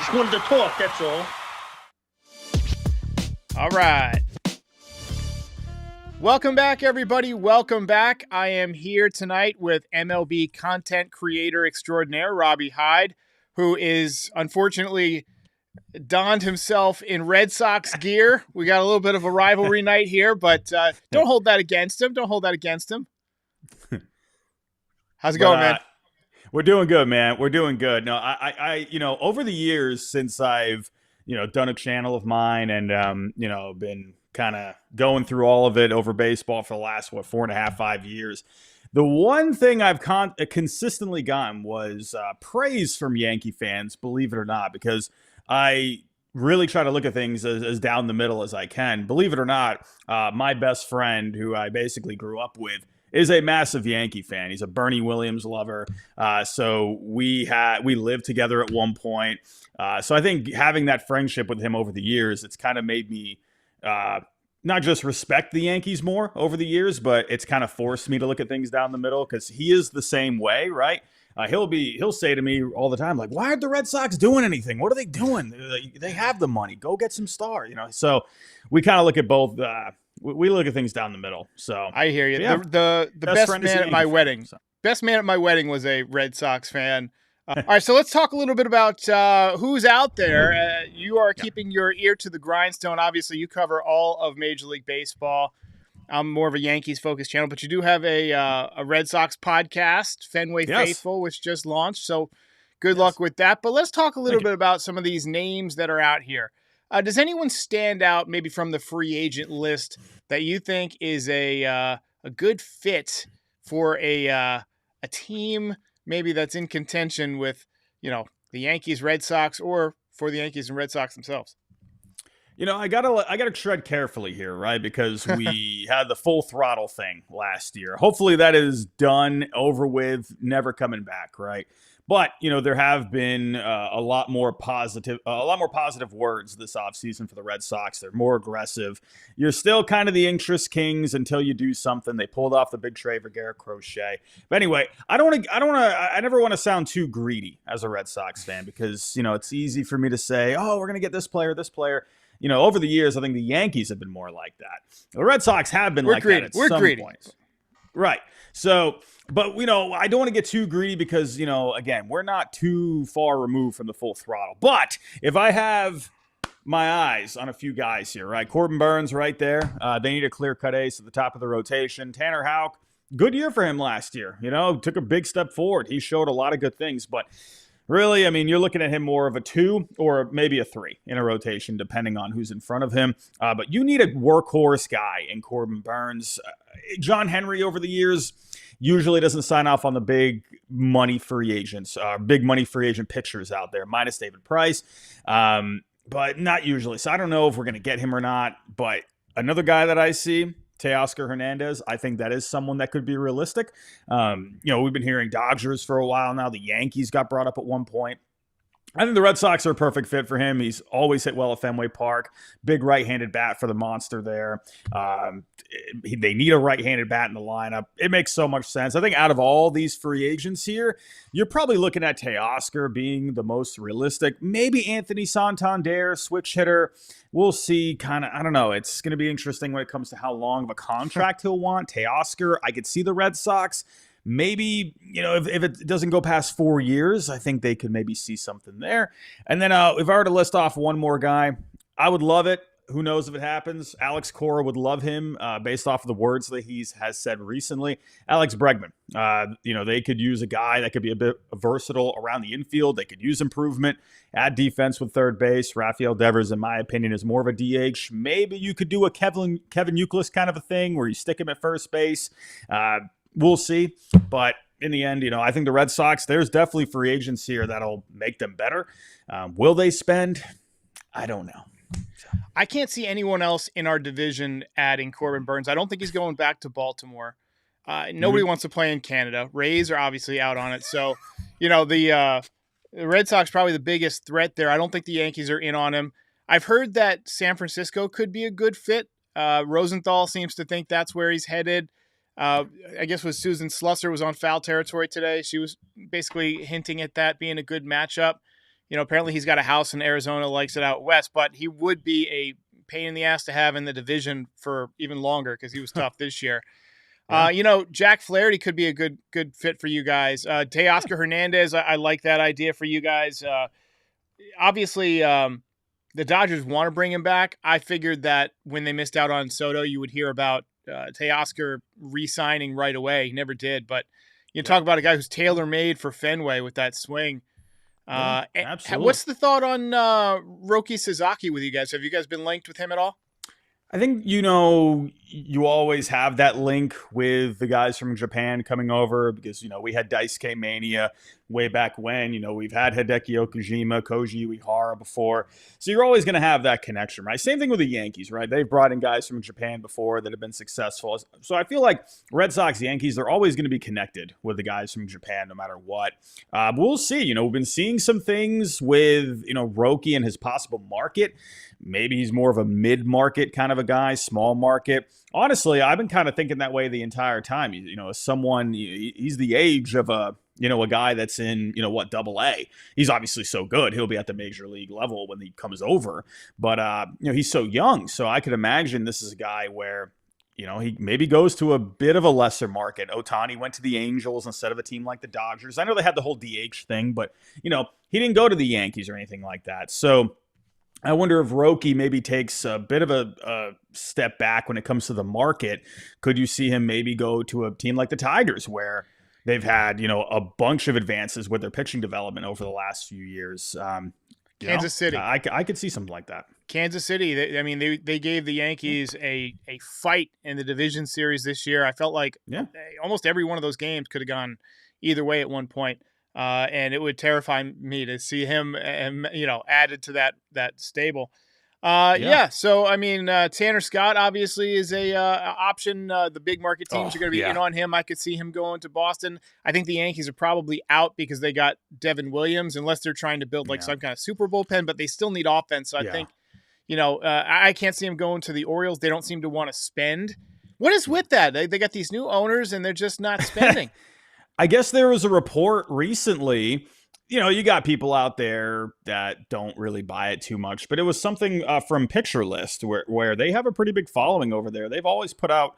Just wanted to talk, that's all. All right. Welcome back, everybody. Welcome back. I am here tonight with MLB content creator extraordinaire, Robbie Hyde, who is unfortunately donned himself in Red Sox gear. We got a little bit of a rivalry night here, but don't hold that against him. Don't hold that against him. How's it going, man? We're doing good, man. We're doing good. No, I, over the years since I've, done a channel of mine and, been kind of going through all of it over baseball for the last, 4.5, 5 years. The one thing I've consistently gotten was praise from Yankee fans, believe it or not, because I really try to look at things as down the middle as I can. Believe it or not, my best friend, who I basically grew up with, is a massive Yankee fan. He's a Bernie Williams lover. So we lived together at one point. So I think having that friendship with him over the years, it's kind of made me not just respect the Yankees more over the years, but it's kind of forced me to look at things down the middle, because he is the same way, right? He'll say to me all the time, like, why aren't the Red Sox doing anything? What are they doing? They have the money. Go get some star, So we kind of look at both. We look at things down the middle. So I hear you. Yeah, the best man at my wedding. Best man at my wedding was a Red Sox fan. All right, so let's talk a little bit about who's out there. You are keeping your ear to the grindstone. Obviously, you cover all of Major League Baseball. I'm more of a Yankees-focused channel, but you do have a Red Sox podcast, Fenway Faithful, which just launched. So good luck with that. But let's talk a little bit about some of these names that are out here. Does anyone stand out maybe from the free agent list that you think is a good fit for a team maybe that's in contention with, the Yankees, Red Sox, or for the Yankees and Red Sox themselves? I gotta tread carefully here, right? Because we had the full throttle thing last year. Hopefully that is done, over with, never coming back, right? But, there have been a lot more positive words this offseason for the Red Sox. They're more aggressive. You're still kind of the interest kings until you do something. They pulled off the big trade for Garrett Crochet. But anyway, I never want to sound too greedy as a Red Sox fan, because, it's easy for me to say, oh, we're going to get this player. Over the years, I think the Yankees have been more like that. The Red Sox have been like that at some points. Right. So, but, I don't want to get too greedy because, again, we're not too far removed from the full throttle. But if I have my eyes on a few guys here, right? Corbin Burns right there. They need a clear-cut ace at the top of the rotation. Tanner Houck, good year for him last year. Took a big step forward. He showed a lot of good things, but really, you're looking at him more of a 2 or maybe a 3 in a rotation, depending on who's in front of him. But you need a workhorse guy in Corbin Burns. John Henry over the years usually doesn't sign off on the big money free agents, big money free agent pitchers out there, minus David Price, but not usually. So I don't know if we're going to get him or not. But another guy that I see, Teoscar Hernandez, I think that is someone that could be realistic. We've been hearing Dodgers for a while now. The Yankees got brought up at one point. I think the Red Sox are a perfect fit for him. He's always hit well at Fenway Park. Big right-handed bat for the monster there. They need a right-handed bat in the lineup. It makes so much sense. I think out of all these free agents here, you're probably looking at Teoscar being the most realistic. Maybe Anthony Santander, switch hitter. We'll see. I don't know. It's going to be interesting when it comes to how long of a contract he'll want. Teoscar, I could see the Red Sox. Maybe, if it doesn't go past 4 years, I think they could maybe see something there. And then if I were to list off one more guy, I would love it. Who knows if it happens? Alex Cora would love him based off of the words that he has said recently. Alex Bregman, they could use a guy that could be a bit versatile around the infield. They could use improvement at defense with third base. Rafael Devers, in my opinion, is more of a DH. Maybe you could do a Kevin Youkilis kind of a thing where you stick him at first base. We'll see. But in the end, I think the Red Sox, there's definitely free agents here that'll make them better. Will they spend? I don't know. I can't see anyone else in our division adding Corbin Burns. I don't think he's going back to Baltimore. Nobody wants to play in Canada. Rays are obviously out on it. So, the Red Sox probably the biggest threat there. I don't think the Yankees are in on him. I've heard that San Francisco could be a good fit. Rosenthal seems to think that's where he's headed. I guess with Susan Slusser was on Foul Territory today. She was basically hinting at that being a good matchup. apparently he's got a house in Arizona, likes it out west, but he would be a pain in the ass to have in the division for even longer because he was tough this year. Yeah. Jack Flaherty could be a good fit for you guys. Teoscar Hernandez, I like that idea for you guys. Obviously, the Dodgers want to bring him back. I figured that when they missed out on Soto, you would hear about Teoscar re-signing right away. He never did, but talk about a guy who's tailor-made for Fenway with that swing. Absolutely. What's the thought on Roki Sasaki with you guys? Have you guys been linked with him at all? I think, you always have that link with the guys from Japan coming over because, we had Daisuke Mania way back when. We've had Hideki Okajima, Koji Uehara before. So you're always going to have that connection, right? Same thing with the Yankees, right? They've brought in guys from Japan before that have been successful. So I feel like Red Sox, Yankees, they're always going to be connected with the guys from Japan no matter what. But we'll see. We've been seeing some things with, Roki and his possible market. Maybe he's more of a mid-market kind of a guy, small market. Honestly, I've been kind of thinking that way the entire time. As someone, he's the age of a guy that's in, Double A. He's obviously so good. He'll be at the major league level when he comes over. But, he's so young. So I could imagine this is a guy where, he maybe goes to a bit of a lesser market. Ohtani went to the Angels instead of a team like the Dodgers. I know they had the whole DH thing, but, he didn't go to the Yankees or anything like that. So I wonder if Roki maybe takes a bit of a step back when it comes to the market. Could you see him maybe go to a team like the Tigers where they've had, a bunch of advances with their pitching development over the last few years? Kansas City. I could see something like that. Kansas City. They gave the Yankees a fight in the division series this year. I felt like almost every one of those games could have gone either way at one point. And it would terrify me to see him, added to that stable. So Tanner Scott obviously is a option. The big market teams are going to be in on him. I could see him going to Boston. I think the Yankees are probably out because they got Devin Williams, unless they're trying to build some kind of super bullpen. But they still need offense. So I think, I can't see him going to the Orioles. They don't seem to want to spend. What is with that? They got these new owners and they're just not spending. I guess there was a report recently, you got people out there that don't really buy it too much, but it was something from Picture List where they have a pretty big following over there. They've always put out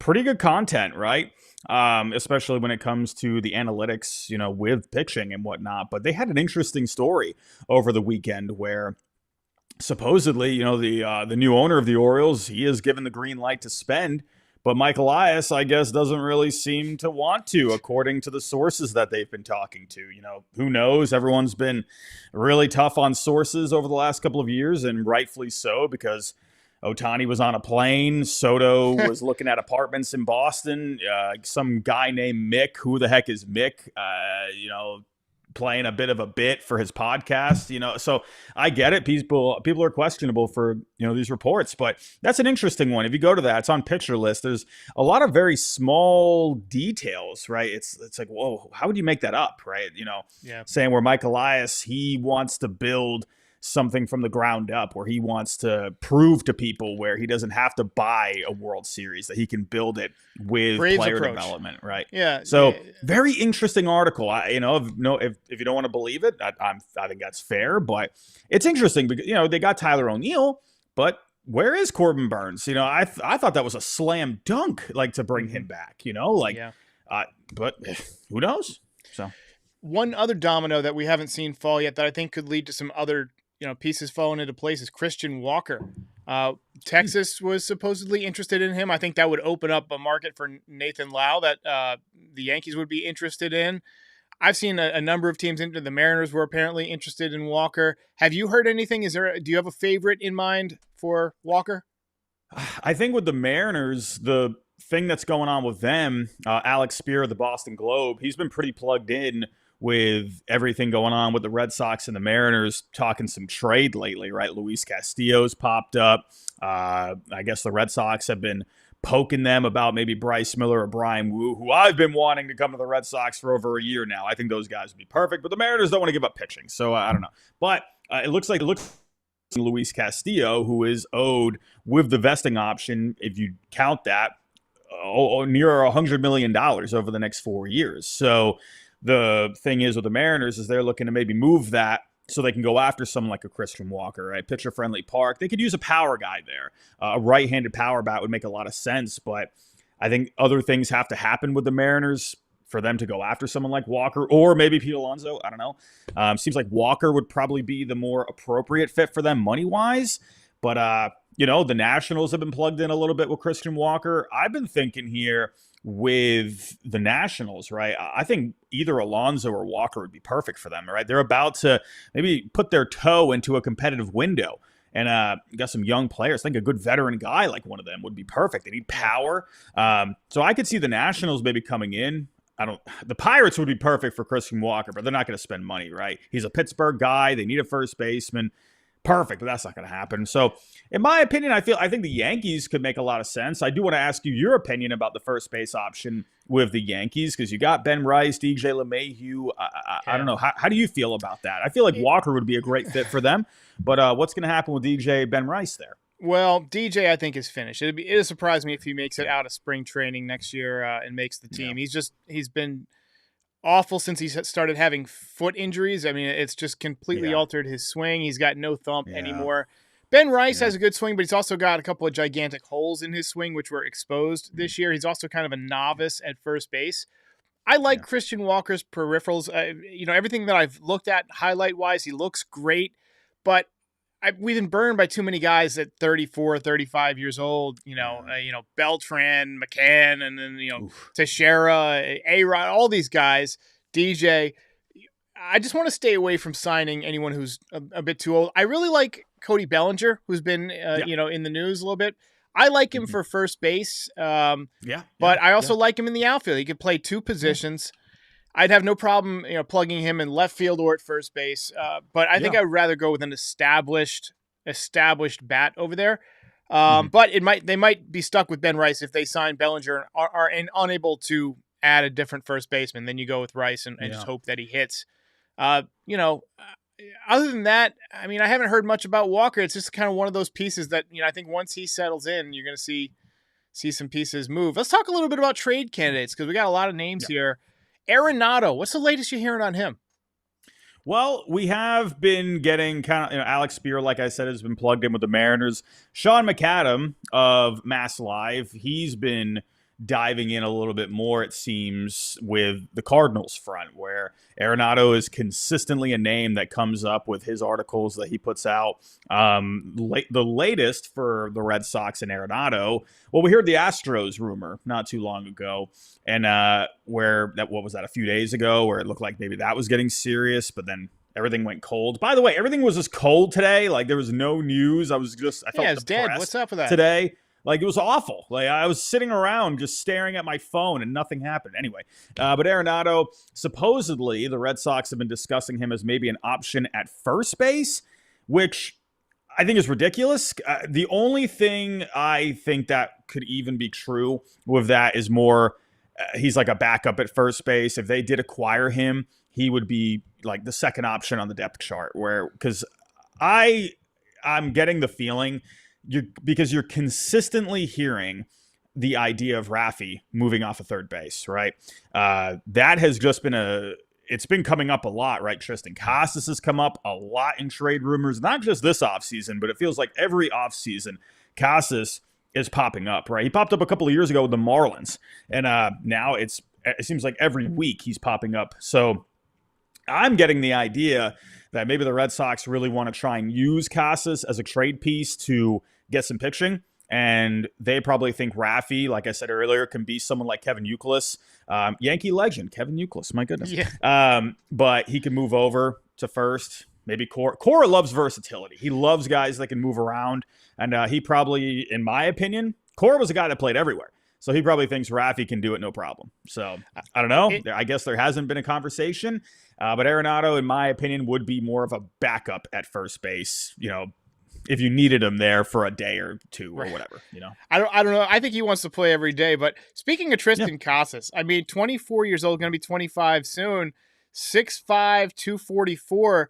pretty good content, right? Especially when it comes to the analytics, with pitching and whatnot. But they had an interesting story over the weekend where supposedly, the new owner of the Orioles, he is given the green light to spend. But Mike Elias, I guess, doesn't really seem to want to, according to the sources that they've been talking to. Who knows? Everyone's been really tough on sources over the last couple of years, and rightfully so, because Ohtani was on a plane. Soto was looking at apartments in Boston. Some guy named Mick, who the heck is Mick, playing a bit of a bit for his podcast, so I get it. People are questionable for, these reports, but that's an interesting one. If you go to that, it's on Picture List. There's a lot of very small details, right? It's like, whoa, how would you make that up? Right. Saying where Mike Elias, he wants to build something from the ground up, where he wants to prove to people where he doesn't have to buy a World Series, that he can build it with Braves player approach. Development, right? Yeah. So very interesting article. If you don't want to believe it, I think that's fair, but it's interesting because they got Tyler O'Neill, but where is Corbin Burns? I thought that was a slam dunk, to bring him back. But who knows? So one other domino that we haven't seen fall yet that I think could lead to some other pieces falling into place is Christian Walker. Texas was supposedly interested in him. I think that would open up a market for Nathan Lau that the Yankees would be interested in. I've seen a number of teams into the Mariners were apparently interested in Walker. Have you heard anything? Do you have a favorite in mind for Walker? I think with the Mariners, the thing that's going on with them, Alex Spear of the Boston Globe, he's been pretty plugged in with everything going on with the Red Sox and the Mariners, talking some trade lately, right? Luis Castillo's popped up. I guess the Red Sox have been poking them about maybe Bryce Miller or Brian Wu, who I've been wanting to come to the Red Sox for over a year now. I think those guys would be perfect, but the Mariners don't want to give up pitching, so I don't know. But it looks like Luis Castillo, who is owed with the vesting option, if you count that, near $100 million over the next 4 years. So the thing is with the Mariners is they're looking to maybe move that so they can go after someone like a Christian Walker, right? Pitcher-friendly park. They could use a power guy there. A right-handed power bat would make a lot of sense, but I think other things have to happen with the Mariners for them to go after someone like Walker or maybe Pete Alonso. I don't know. Seems like Walker would probably be the more appropriate fit for them money-wise. But, the Nationals have been plugged in a little bit with Christian Walker. I've been thinking here with the Nationals, right? I think either Alonso or Walker would be perfect for them, right? They're about to maybe put their toe into a competitive window. And you got some young players. I think a good veteran guy like one of them would be perfect. They need power. So I could see the Nationals maybe coming in. The Pirates would be perfect for Christian Walker, but they're not going to spend money, right? He's a Pittsburgh guy. They need a first baseman. Perfect, but that's not going to happen. So, in my opinion, I think the Yankees could make a lot of sense. I do want to ask you your opinion about the first base option with the Yankees because you got Ben Rice, DJ LeMahieu. I don't know. How do you feel about that? I feel like Walker would be a great fit for them, but what's going to happen with DJ Ben Rice there? Well, DJ, I think, is finished. It'd surprise me if he makes it out of spring training next year and makes the team. Yeah. He's been awful since he started having foot injuries. I mean, it's just completely altered his swing. He's got no thump anymore. Ben Rice has a good swing, but he's also got a couple of gigantic holes in his swing, which were exposed this year. He's also kind of a novice at first base. I like Christian Walker's peripherals. Everything that I've looked at highlight-wise, he looks great, but we've been burned by too many guys at 34, 35 years old, Beltran, McCann, and then, Teixeira, A-Rod, all these guys, DJ. I just want to stay away from signing anyone who's a bit too old. I really like Cody Bellinger, who's been, in the news a little bit. I like him for first base. But I also like him in the outfield. He could play two positions. I'd have no problem, plugging him in left field or at first base. But I think I'd rather go with an established bat over there. But they might be stuck with Ben Rice if they sign Bellinger and are unable to add a different first baseman. Then you go with Rice and just hope that he hits. Other than that, I mean, I haven't heard much about Walker. It's just kind of one of those pieces that, I think once he settles in, you're going to see some pieces move. Let's talk a little bit about trade candidates because we got a lot of names here. Arenado, what's the latest you're hearing on him? Well, we have been getting kind of, Alex Spear, like I said, has been plugged in with the Mariners. Sean McAdam of Mass Live, he's been diving in a little bit more, it seems, with the Cardinals front, where Arenado is consistently a name that comes up with his articles that he puts out. The latest for the Red Sox and Arenado, well, we heard the Astros rumor not too long ago, and what was that, a few days ago, where it looked like maybe that was getting serious, but then everything went cold. By the way, everything was just cold today. Like, there was no news. I felt it's dead. What's up with that today? Like, it was awful. Like, I was sitting around just staring at my phone and nothing happened. Anyway, but Arenado, supposedly, the Red Sox have been discussing him as maybe an option at first base, which I think is ridiculous. The only thing I think that could even be true with that is more, he's like a backup at first base. If they did acquire him, he would be like the second option on the depth chart, because I'm getting the feeling because you're consistently hearing the idea of Rafi moving off of third base, right? That has just been it's been coming up a lot, right? Tristan Casas has come up a lot in trade rumors, not just this offseason, but it feels like every offseason Casas is popping up, right? He popped up a couple of years ago with the Marlins, and now it seems like every week he's popping up. So I'm getting the idea that maybe the Red Sox really want to try and use Casas as a trade piece to get some pitching. And they probably think Rafi, like I said earlier, can be someone like Kevin Youkilis, Yankee legend, Kevin Youkilis, my goodness. Yeah. But he can move over to first. Maybe Cora loves versatility. He loves guys that can move around. And he probably, in my opinion, Cora was a guy that played everywhere. So he probably thinks Rafi can do it no problem. So I don't know. I guess there hasn't been a conversation. But Arenado, in my opinion, would be more of a backup at first base, if you needed him there for a day or two or whatever, I don't know. I think he wants to play every day. But speaking of Tristan Casas, I mean, 24 years old, going to be 25 soon, 6'5", 244.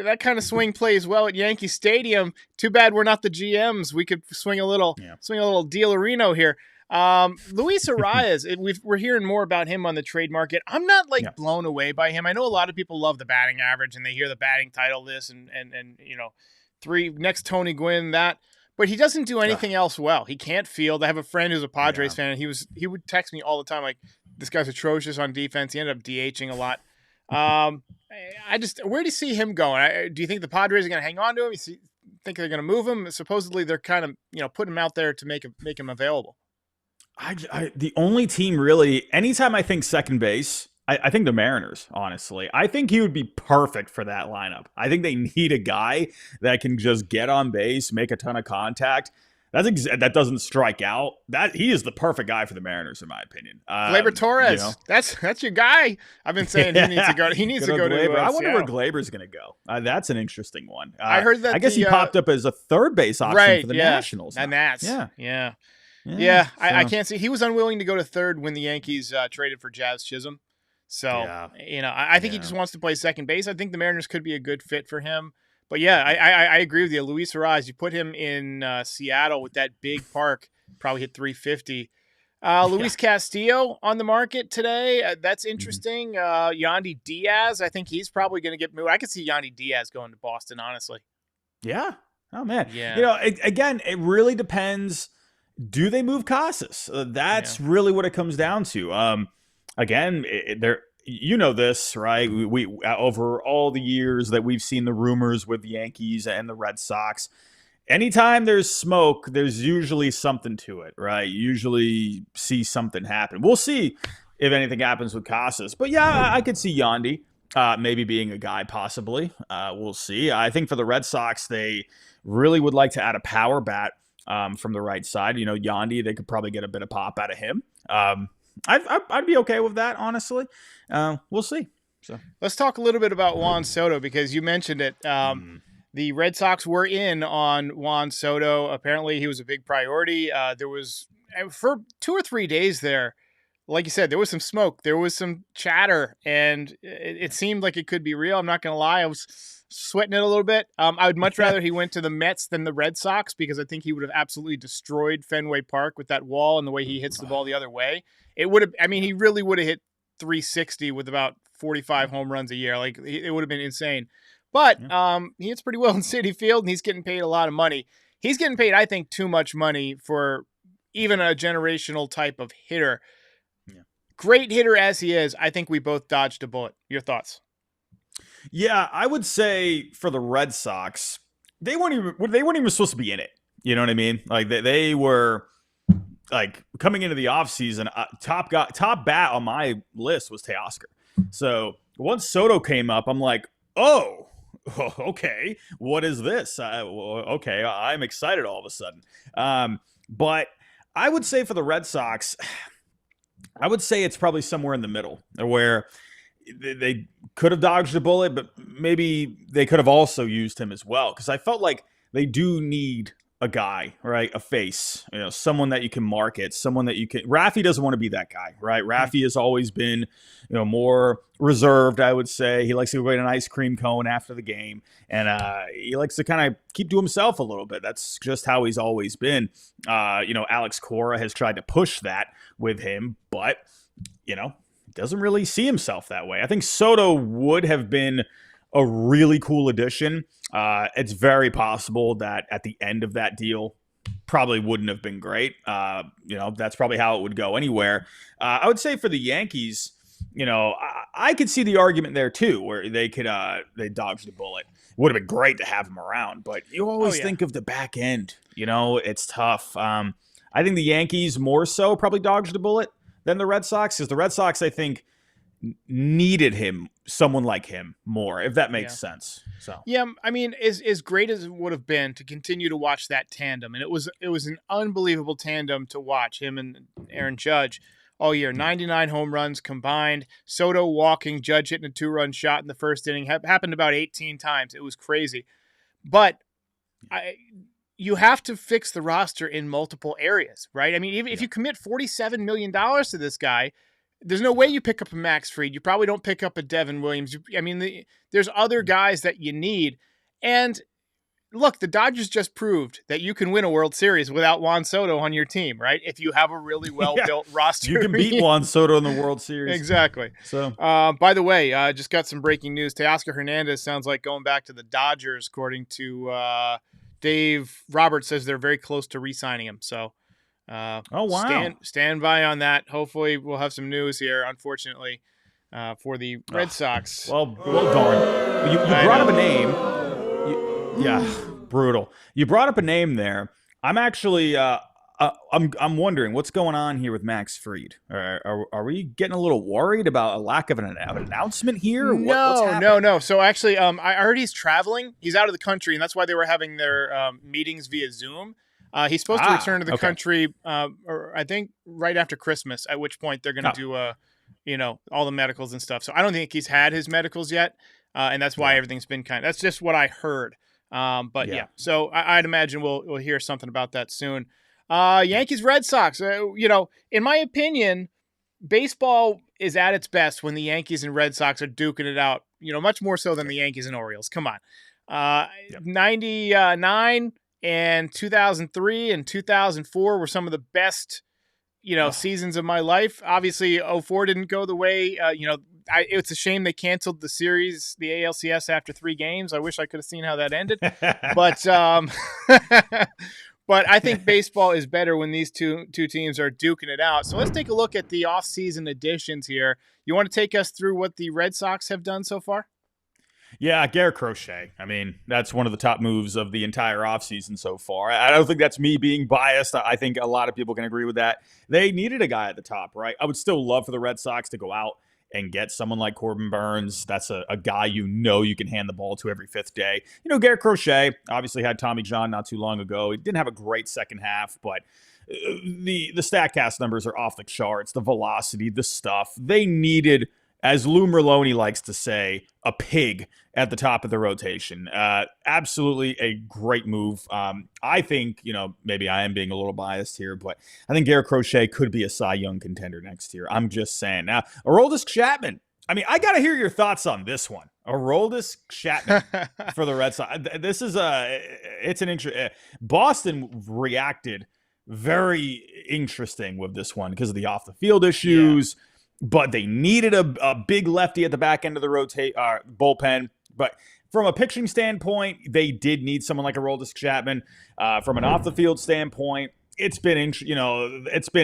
That kind of swing plays well at Yankee Stadium. Too bad we're not the GMs. We could swing a little Dealerino here. Luis Arias, we're hearing more about him on the trade market. I'm not blown away by him. I know a lot of people love the batting average and they hear the batting title this and three next Tony Gwynn that, but he doesn't do anything else well. He can't field. I have a friend who's a Padres fan, and he would text me all the time like, this guy's atrocious on defense. He ended up DHing a lot. Where do you see him going? Do you think the Padres are going to hang on to him? You think they're going to move him? Supposedly they're kind of putting him out there to make him available. The only team really, anytime I think second base, I think the Mariners, honestly. I think he would be perfect for that lineup. I think they need a guy that can just get on base, make a ton of contact. That doesn't strike out. He is the perfect guy for the Mariners, in my opinion. Gleyber Torres, that's your guy. I've been saying he needs to go. He needs to go to Gleyber. I wonder where Gleyber's going to go. That's an interesting one. I heard that. I guess he popped up as a third base option for the Nationals. And yeah. I can't see. He was unwilling to go to third when the Yankees traded for Jazz Chisholm. So I think he just wants to play second base. I think the Mariners could be a good fit for him. But yeah, I agree with you. Luis Arias, you put him in Seattle with that big park, probably hit 350. Luis Castillo on the market today. That's interesting. Yandy Diaz, I think he's probably going to get moved. I could see Yandy Diaz going to Boston, honestly. Yeah. Oh, man. Yeah. Again, it really depends. Do they move Casas? That's really what it comes down to. Again, this, right? We over all the years that we've seen the rumors with the Yankees and the Red Sox, anytime there's smoke, there's usually something to it, right? You usually see something happen. We'll see if anything happens with Casas. But yeah, I could see Yandy maybe being a guy possibly. We'll see. I think for the Red Sox, they really would like to add a power bat from the right side. Yandy, they could probably get a bit of pop out of him. I'd be okay with that, honestly. We'll see. So let's talk a little bit about Juan Soto, because you mentioned it. The Red Sox were in on Juan Soto. Apparently, he was a big priority. There was, for 2 or 3 days there, like you said, there was some smoke. There was some chatter, and it seemed like it could be real. I'm not going to lie. I was sweating it a little bit. I would much rather he went to the Mets than the Red Sox, because I think he would have absolutely destroyed Fenway Park with that wall and the way he hits the ball the other way. It would have, he really would have hit 360 with about 45 home runs a year. Like, it would have been insane. But he hits pretty well in Citi Field, and he's getting paid a lot of money. He's getting paid, I think, too much money for even a generational type of hitter. Yeah. Great hitter as he is, I think we both dodged a bullet. Your thoughts? Yeah, I would say for the Red Sox, they weren't even supposed to be in it. You know what I mean? Like, they were, like, coming into the offseason, top bat on my list was Teoscar. So once Soto came up, I'm like, oh, okay, what is this? Okay, I'm excited all of a sudden. But I would say for the Red Sox, I would say it's probably somewhere in the middle, where they could have dodged a bullet, but maybe they could have also used him as well, because I felt like they do need a guy, right? A face, someone that you can market, someone that you can. Raffy doesn't want to be that guy, right? Raffy has always been, more reserved, I would say. He likes to go get an ice cream cone after the game, and he likes to kind of keep to himself a little bit. That's just how he's always been. Alex Cora has tried to push that with him, but doesn't really see himself that way. I think Soto would have been a really cool addition. It's very possible that at the end of that deal, probably wouldn't have been great. That's probably how it would go anywhere. I would say for the Yankees, I could see the argument there too, where they dodged the bullet. Would have been great to have him around, but you always think of the back end. It's tough. I think the Yankees more so probably dodged the bullet than the Red Sox, because the Red Sox, I think, needed someone like him more, if that makes sense. So as great as it would have been to continue to watch that tandem, and it was an unbelievable tandem to watch, him and Aaron Judge all year. 99 home runs combined. Soto walking, Judge hitting a 2-run shot in the first inning. Happened about 18 times. It was crazy. But you have to fix the roster in multiple areas, right? Even if you commit $47 million to this guy, there's no way you pick up a Max Fried. You probably don't pick up a Devin Williams. There's other guys that you need. And look, the Dodgers just proved that you can win a World Series without Juan Soto on your team, right? If you have a really well-built roster. You can beat Juan Soto in the World Series. Exactly. So, by the way, I just got some breaking news. Teoscar Hernandez sounds like going back to the Dodgers, according to Dave Roberts says they're very close to re-signing him. So, oh, wow. Stand by on that. Hopefully we'll have some news here, unfortunately, for the Red Sox. Well, darn. You brought up a name. Yeah, brutal. You brought up a name there. I'm actually, I'm wondering what's going on here with Max Fried. Are we getting a little worried about a lack of an announcement here? No. So actually, I heard he's traveling. He's out of the country, and that's why they were having their meetings via Zoom. He's supposed to return to the country, or I think right after Christmas, at which point they're going to do, all the medicals and stuff. So I don't think he's had his medicals yet, and that's why everything's been that's just what I heard. But so I'd imagine we'll hear something about that soon. Yankees, Red Sox, in my opinion, baseball is at its best when the Yankees and Red Sox are duking it out, much more so than the Yankees and Orioles. Come on. 99 and 2003 and 2004 were some of the best, seasons of my life. Obviously, 2004 didn't go the way, it's a shame they canceled the series, the ALCS, after 3 games. I wish I could have seen how that ended. But but I think baseball is better when these two teams are duking it out. So let's take a look at the offseason additions here. You want to take us through what the Red Sox have done so far? Yeah, Garrett Crochet. I mean, that's one of the top moves of the entire offseason so far. I don't think that's me being biased. I think a lot of people can agree with that. They needed a guy at the top, right? I would still love for the Red Sox to go out and get someone like Corbin Burns. That's a guy you can hand the ball to every 5th day. Garrett Crochet obviously had Tommy John not too long ago. He didn't have a great second half, but the StatCast numbers are off the charts. The velocity, the stuff. They needed, as Lou Merloni likes to say, a pig at the top of the rotation. Absolutely a great move. I think, maybe I am being a little biased here, but I think Garrett Crochet could be a Cy Young contender next year. I'm just saying. Now, Aroldis Chapman. I mean, I got to hear your thoughts on this one. Aroldis Chapman for the Red Sox. This is it's an interesting. Boston reacted very interesting with this one because of the off the field issues. Yeah. But they needed a big lefty at the back end of the bullpen. But from a pitching standpoint, they did need someone like Aroldis Chapman. From an off-the-field standpoint, it's been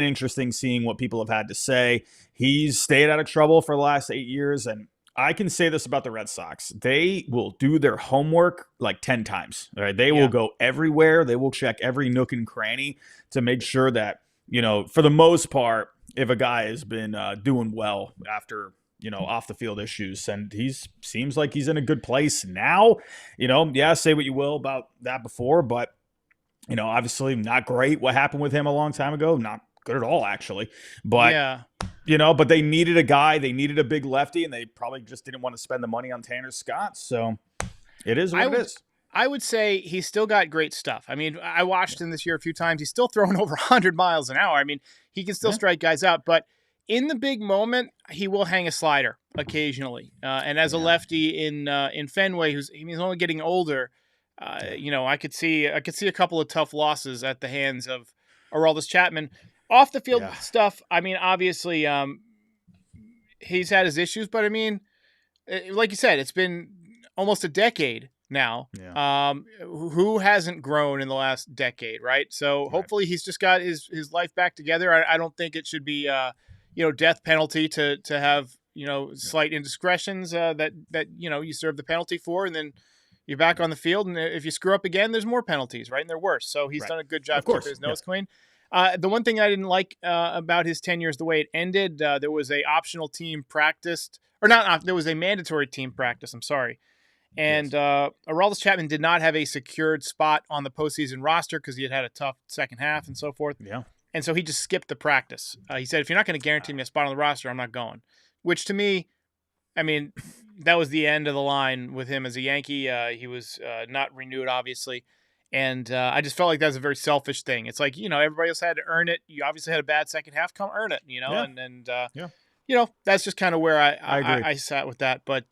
interesting seeing what people have had to say. He's stayed out of trouble for the last 8 years, and I can say this about the Red Sox. They will do their homework like 10 times. All right? They will go everywhere. They will check every nook and cranny to make sure that, for the most part, if a guy has been doing well after, off the field issues, and seems like he's in a good place now, say what you will about that before, but, obviously not great what happened with him a long time ago. Not good at all, actually. But, but they needed a guy. They needed a big lefty, and they probably just didn't want to spend the money on Tanner Scott. So it is what it is. I would say he's still got great stuff. I mean, I watched him this year a few times. He's still throwing over 100 miles an hour. I mean, he can still strike guys out. But in the big moment, he will hang a slider occasionally. And as a lefty in Fenway, he's only getting older, I could see a couple of tough losses at the hands of Aroldis Chapman. Off the field stuff, I mean, obviously he's had his issues. But, I mean, like you said, it's been almost a decade now. Who hasn't grown in the last decade, right? So hopefully he's just got his life back together. I don't think it should be death penalty to have slight indiscretions that you serve the penalty for, and then you're back on the field, and if you screw up again, there's more penalties, right? And they're worse. So he's done a good job keeping his nose clean. The one thing I didn't like about his tenure is the way it ended. There was a optional team practiced, or not. There was a mandatory team practice. I'm sorry. And Aroldis Chapman did not have a secured spot on the postseason roster because he had a tough second half and so forth. Yeah. And so he just skipped the practice. He said, if you're not going to guarantee me a spot on the roster, I'm not going. Which to me, I mean, that was the end of the line with him as a Yankee. He was not renewed, obviously. And I just felt like that was a very selfish thing. It's like, everybody else had to earn it. You obviously had a bad second half. Come earn it, and that's just kind of where I sat with that. But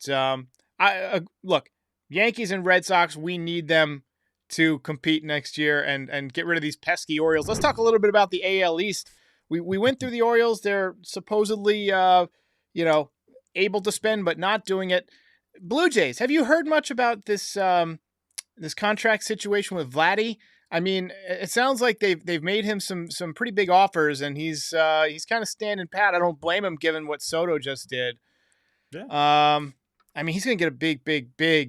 look, Yankees and Red Sox, we need them to compete next year and get rid of these pesky Orioles. Let's talk a little bit about the AL East. We went through the Orioles. They're supposedly, able to spend, but not doing it. Blue Jays, have you heard much about this this contract situation with Vladdy? I mean, it sounds like they've made him some pretty big offers, and he's kind of standing pat. I don't blame him given what Soto just did. Yeah. I mean, he's going to get a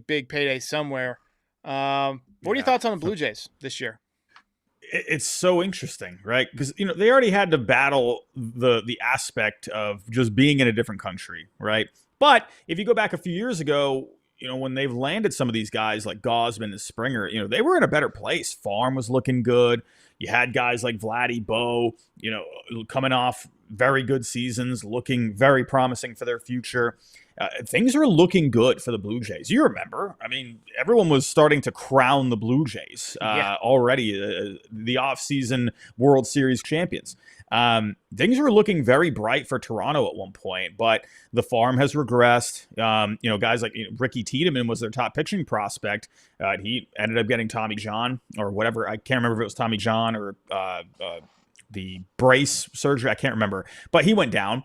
big payday somewhere. What are your thoughts on the Blue Jays this year? It's so interesting, right? Because they already had to battle the aspect of just being in a different country, right? But if you go back a few years ago, when they've landed some of these guys like Gausman and Springer, they were in a better place. Farm was looking good. You had guys like Vladdy, Bo, coming off very good seasons, looking very promising for their future. Things are looking good for the Blue Jays. You remember, I mean, everyone was starting to crown the Blue Jays already, the offseason World Series champions. Things were looking very bright for Toronto at one point, but the farm has regressed. Guys like Ricky Tiedemann was their top pitching prospect. He ended up getting Tommy John or whatever. I can't remember if it was Tommy John or the brace surgery. I can't remember, but he went down.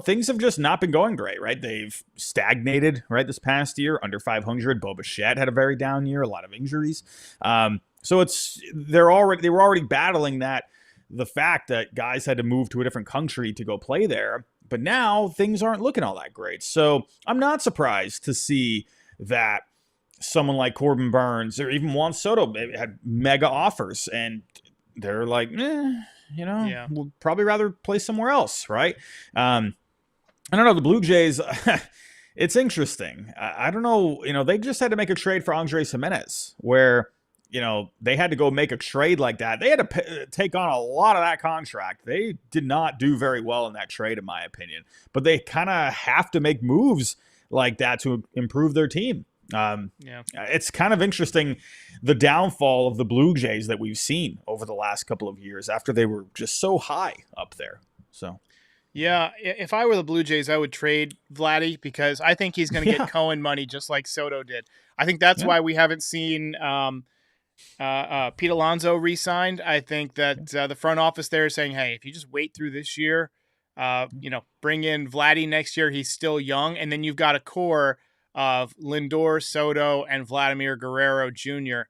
Things have just not been going great, right? They've stagnated, right, this past year, under 500. Bo Bichette had a very down year, a lot of injuries. So they were already battling the fact that guys had to move to a different country to go play there. But now things aren't looking all that great. So I'm not surprised to see that someone like Corbin Burns or even Juan Soto had mega offers, and they're like, we'll probably rather play somewhere else, right? I don't know. The Blue Jays, it's interesting. I don't know. They just had to make a trade for Andres Jimenez, where they had to go make a trade like that. They had to take on a lot of that contract. They did not do very well in that trade, in my opinion. But they kind of have to make moves like that to improve their team. It's kind of interesting, the downfall of the Blue Jays that we've seen over the last couple of years after they were just so high up there. So, yeah, if I were the Blue Jays, I would trade Vladdy because I think he's going to get Cohen money just like Soto did. I think that's why we haven't seen Pete Alonso re-signed. I think that the front office there is saying, hey, if you just wait through this year, bring in Vladdy next year. He's still young, and then you've got a core of Lindor, Soto, and Vladimir Guerrero Jr.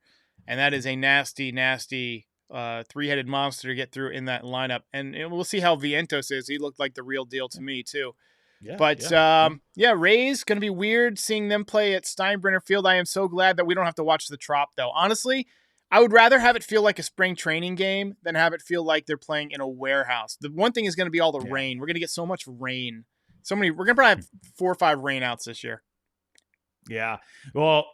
And that is a nasty three-headed monster to get through in that lineup. And we'll see how Vientos is. He looked like the real deal to me, too. Rays, going to be weird seeing them play at Steinbrenner Field. I am so glad that we don't have to watch the Trop, though. Honestly, I would rather have it feel like a spring training game than have it feel like they're playing in a warehouse. The one thing is going to be all the rain. We're going to get so much rain. We're going to probably have 4 or 5 rainouts this year. Yeah. Well,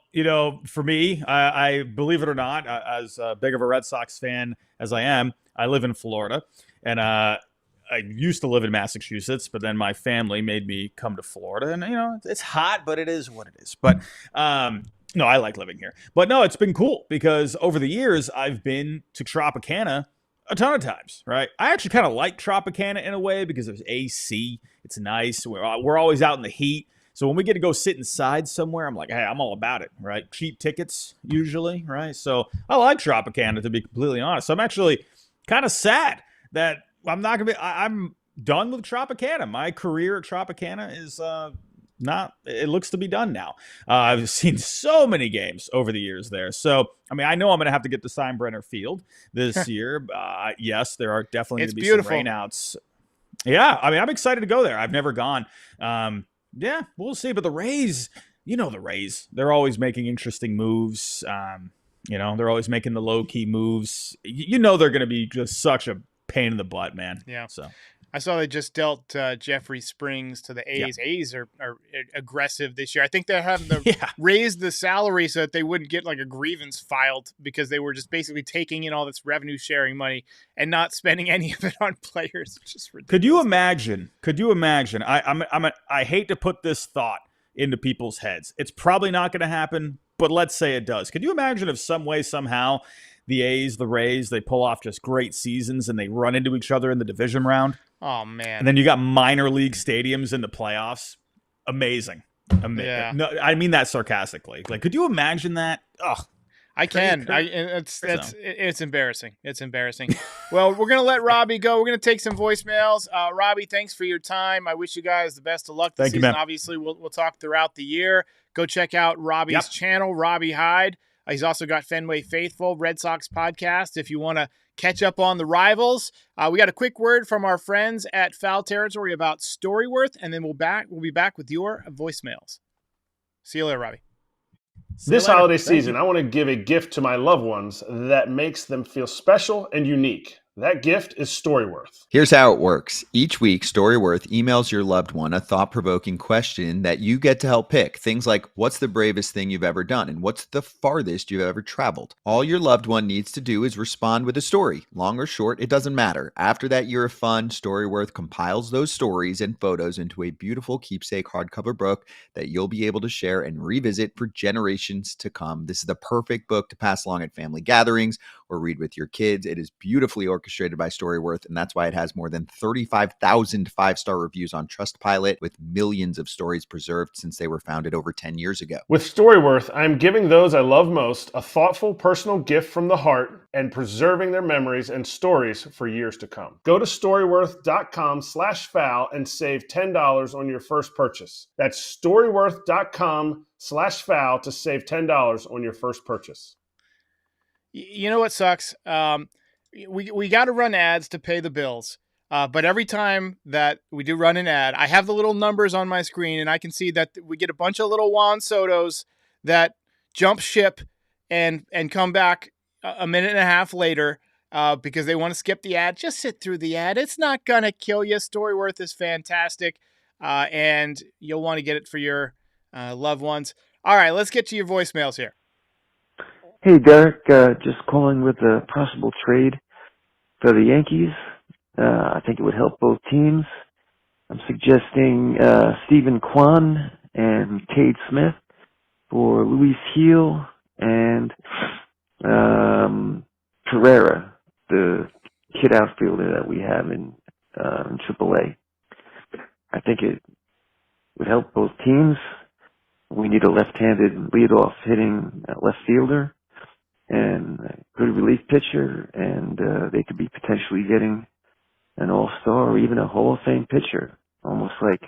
for me, I believe it or not, as big of a Red Sox fan as I am, I live in Florida, and I used to live in Massachusetts, but then my family made me come to Florida, and it's hot, but it is what it is. But no, I like living here. But no, it's been cool because over the years I've been to Tropicana a ton of times, right? I actually kind of like Tropicana in a way because there's AC. It's nice. We're always out in the heat. So when we get to go sit inside somewhere, I'm like, hey, I'm all about it, right? Cheap tickets usually, right? So I like Tropicana, to be completely honest. So I'm actually kind of sad that I'm done with Tropicana. My career at Tropicana is it looks to be done now. I've seen so many games over the years there. So, I mean, I know I'm going to have to get to Steinbrenner Field this year. Yes, there are definitely going to be some rainouts. Yeah, I mean, I'm excited to go there. I've never gone. Yeah, we'll see. But the Rays, the Rays, they're always making interesting moves. They're always making the low-key moves. They're going to be just such a pain in the butt, man. Yeah. So I saw they just dealt Jeffrey Springs to the A's. Yeah. A's are aggressive this year. I think they're having to raise the salary so that they wouldn't get like a grievance filed because they were just basically taking in all this revenue sharing money and not spending any of it on players. It's just ridiculous. Could you imagine? I hate to put this thought into people's heads. It's probably not going to happen, but let's say it does. Could you imagine if some way, somehow, the A's, the Rays, they pull off just great seasons and they run into each other in the division round? Oh, man. And then you got minor league stadiums in the playoffs. Amazing. Yeah. No, I mean that sarcastically. Like, could you imagine that? Ugh. I can. It's embarrassing. It's embarrassing. Well, we're gonna let Robbie go. We're gonna take some voicemails. Robbie, thanks for your time. I wish you guys the best of luck this season. Obviously, we'll talk throughout the year. Go check out Robbie's channel, Robbie Hyde. He's also got Fenway Faithful, Red Sox podcast. If you want to catch up on the rivals, we got a quick word from our friends at Foul Territory about Storyworth, and then we'll be back with your voicemails. See you later, Robbie. This holiday season, I want to give a gift to my loved ones that makes them feel special and unique. That gift is Storyworth. Here's how it works. Each week, Storyworth emails your loved one a thought-provoking question that you get to help pick. Things like, what's the bravest thing you've ever done? And what's the farthest you've ever traveled? All your loved one needs to do is respond with a story. Long or short, it doesn't matter. After that year of fun, Storyworth compiles those stories and photos into a beautiful keepsake hardcover book that you'll be able to share and revisit for generations to come. This is the perfect book to pass along at family gatherings or read with your kids. It is beautifully orchestrated by Storyworth, and that's why it has more than 35,000 five-star reviews on Trustpilot, with millions of stories preserved since they were founded over 10 years ago. With Storyworth, I'm giving those I love most a thoughtful, personal gift from the heart and preserving their memories and stories for years to come. Go to storyworth.com/foul and save $10 on your first purchase. That's storyworth.com/foul to save $10 on your first purchase. You know what sucks? We got to run ads to pay the bills. But every time that we do run an ad, I have the little numbers on my screen, and I can see that we get a bunch of little Juan Sotos that jump ship and come back a minute and a half later because they want to skip the ad. Just sit through the ad. It's not going to kill you. Storyworth is fantastic, and you'll want to get it for your loved ones. All right, let's get to your voicemails here. Hey, Derek, just calling with a possible trade for the Yankees. I think it would help both teams. I'm suggesting Stephen Juan and Cade Smith for Luis Heel and Pereira, the kid outfielder that we have in AAA. I think it would help both teams. We need a left-handed leadoff hitting left fielder and a good relief pitcher, and they could be potentially getting an all-star or even a Hall of Fame pitcher, almost like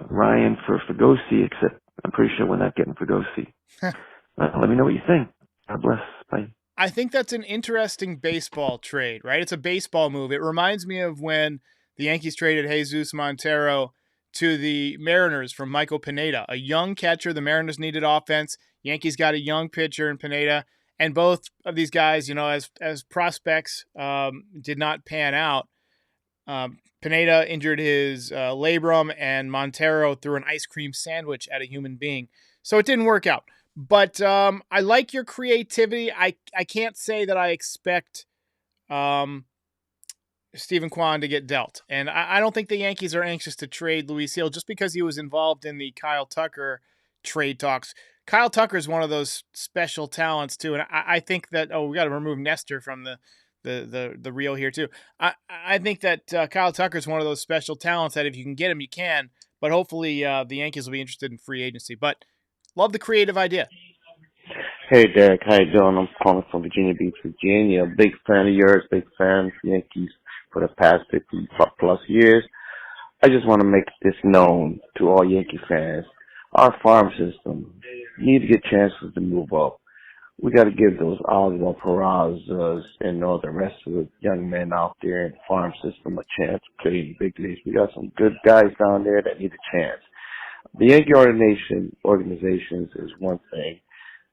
Ryan for Fugosi, except I'm pretty sure we're not getting Fugosi. Let me know what you think. God bless. Bye. I think that's an interesting baseball trade, right? It's a baseball move. It reminds me of when the Yankees traded Jesus Montero to the Mariners from Michael Pineda, a young catcher. The Mariners needed offense. Yankees got a young pitcher in Pineda, and both of these guys, as prospects, did not pan out. Pineda injured his labrum, and Montero threw an ice cream sandwich at a human being. So it didn't work out. But I like your creativity. I can't say that I expect Stephen Juan to get dealt. And I don't think the Yankees are anxious to trade Luis Hill just because he was involved in the Kyle Tucker trade talks. Kyle Tucker is one of those special talents too. And I think that, we got to remove Nestor from the reel here too. I think that Kyle Tucker is one of those special talents that if you can get him, you can. But hopefully the Yankees will be interested in free agency. But love the creative idea. Hey, Derek. How you doing? I'm calling from Virginia Beach, Virginia. Big fan of yours. Big fan of the Yankees for the past 50 plus years. I just want to make this known to all Yankee fans. Our farm system need to get chances to move up. We got to give those Oswald Perazzas and all the rest of the young men out there in the farm system a chance to play in the big leagues. We got some good guys down there that need a chance. The Yankee organizations is one thing.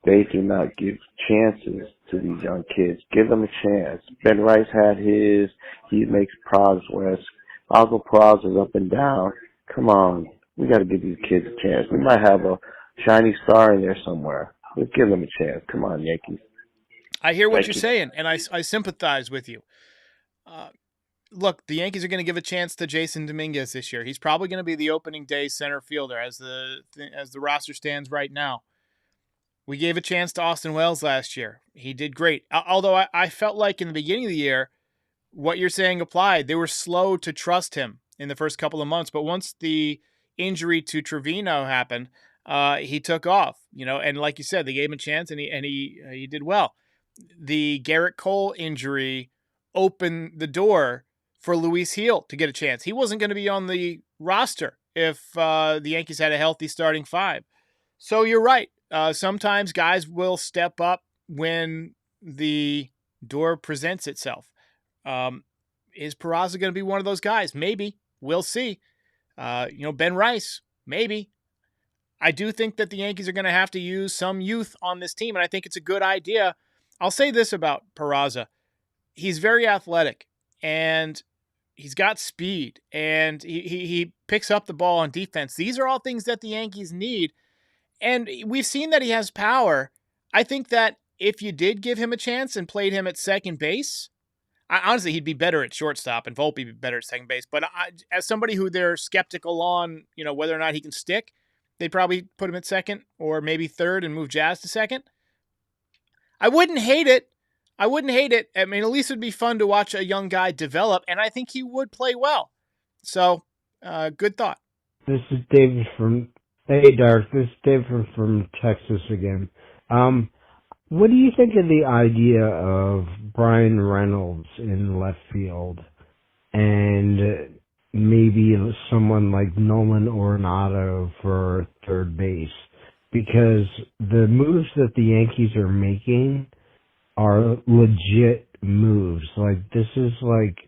They do not give chances to these young kids. Give them a chance. Ben Rice had his. He makes progress. Oswald Peraza's up and down. Come on. We got to give these kids a chance. We might have a shiny star in there somewhere. Let's give them a chance. Come on, Yankees. I hear what you're saying, and I sympathize with you. Look, the Yankees are going to give a chance to Jason Dominguez this year. He's probably going to be the opening day center fielder as the roster stands right now. We gave a chance to Austin Wells last year. He did great. Although I felt like in the beginning of the year, what you're saying applied. They were slow to trust him in the first couple of months, but once the injury to Trevino happened, he took off, and like you said, they gave him a chance, and he did well. The Garrett Cole injury opened the door for Luis Gil to get a chance. He wasn't going to be on the roster if the Yankees had a healthy starting five. So you're right. Sometimes guys will step up when the door presents itself. Is Peraza going to be one of those guys? Maybe. We'll see. Ben Rice, maybe. I do think that the Yankees are going to have to use some youth on this team, and I think it's a good idea. I'll say this about Peraza. He's very athletic, and he's got speed, and he picks up the ball on defense. These are all things that the Yankees need, and we've seen that he has power. I think that if you did give him a chance and played him at second base, honestly, he'd be better at shortstop, and Volpe would be better at second base. But as somebody who they're skeptical on, whether or not he can stick, they'd probably put him at second or maybe third and move Jazz to second. I wouldn't hate it. I mean, at least it would be fun to watch a young guy develop, and I think he would play well. So, good thought. This is David Hey, Dark. This is David from Texas again. What do you think of the idea of Brian Reynolds in left field and maybe someone like Nolan Arenado for third base? Because the moves that the Yankees are making are legit moves. Like, this is like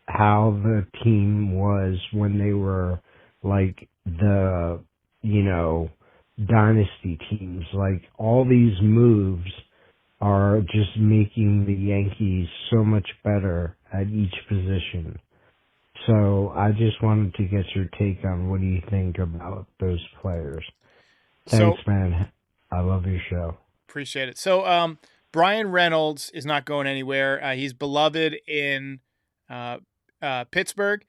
how the team was when they were like the, dynasty teams. Like, all these moves are just making the Yankees so much better at each position. So I just wanted to get your take on what do you think about those players. Thanks, man. I love your show. Appreciate it. So Brian Reynolds is not going anywhere. He's beloved in Pittsburgh.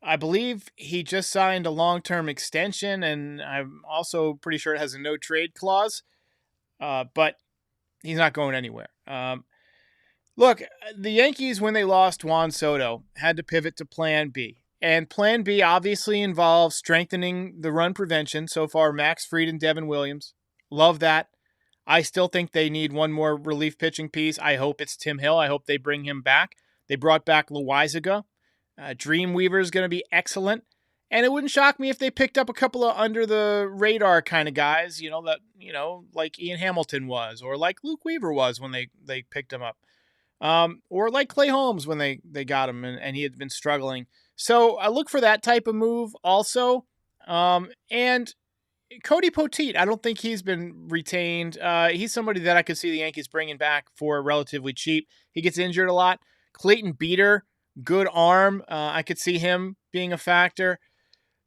I believe he just signed a long-term extension, and I'm also pretty sure it has a no-trade clause. But he's not going anywhere. Look, the Yankees, when they lost Juan Soto, had to pivot to Plan B. And Plan B obviously involves strengthening the run prevention. So far, Max Fried and Devin Williams. Love that. I still think they need one more relief pitching piece. I hope it's Tim Hill. I hope they bring him back. They brought back Loizaga. Dreamweaver is going to be excellent. And it wouldn't shock me if they picked up a couple of under-the-radar kind of guys, like Ian Hamilton was, or like Luke Weaver was when they picked him up. Or like Clay Holmes when they got him and he had been struggling. So I look for that type of move also. And Cody Poteet, I don't think he's been retained. He's somebody that I could see the Yankees bringing back for relatively cheap. He gets injured a lot. Clayton Beater, good arm. I could see him being a factor.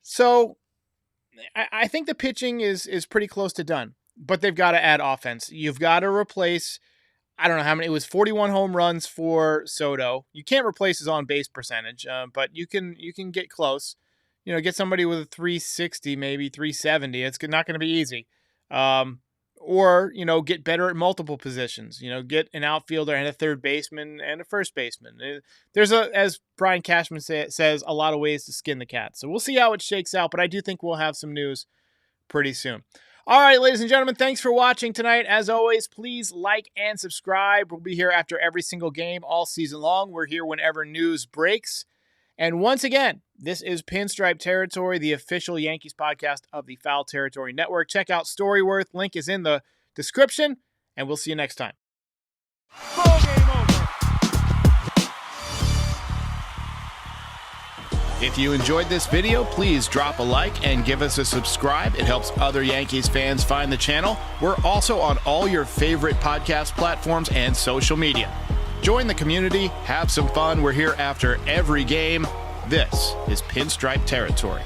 So I think the pitching is pretty close to done, but they've got to add offense. You've got to replace, I don't know how many, it was 41 home runs for Soto. You can't replace his on-base percentage, but you can get close. Get somebody with a 360, maybe 370. It's not going to be easy. Or get better at multiple positions. Get an outfielder and a third baseman and a first baseman. There's as Brian Cashman says, a lot of ways to skin the cat. So we'll see how it shakes out, but I do think we'll have some news pretty soon. All right, ladies and gentlemen, thanks for watching tonight. As always, please like and subscribe. We'll be here after every single game all season long. We're here whenever news breaks. And once again, this is Pinstripe Territory, the official Yankees podcast of the Foul Territory Network. Check out Storyworth. Link is in the description, and we'll see you next time. Ball game over. If you enjoyed this video, please drop a like and give us a subscribe. It helps other Yankees fans find the channel. We're also on all your favorite podcast platforms and social media. Join the community, have some fun. We're here after every game. This is Pinstripe Territory.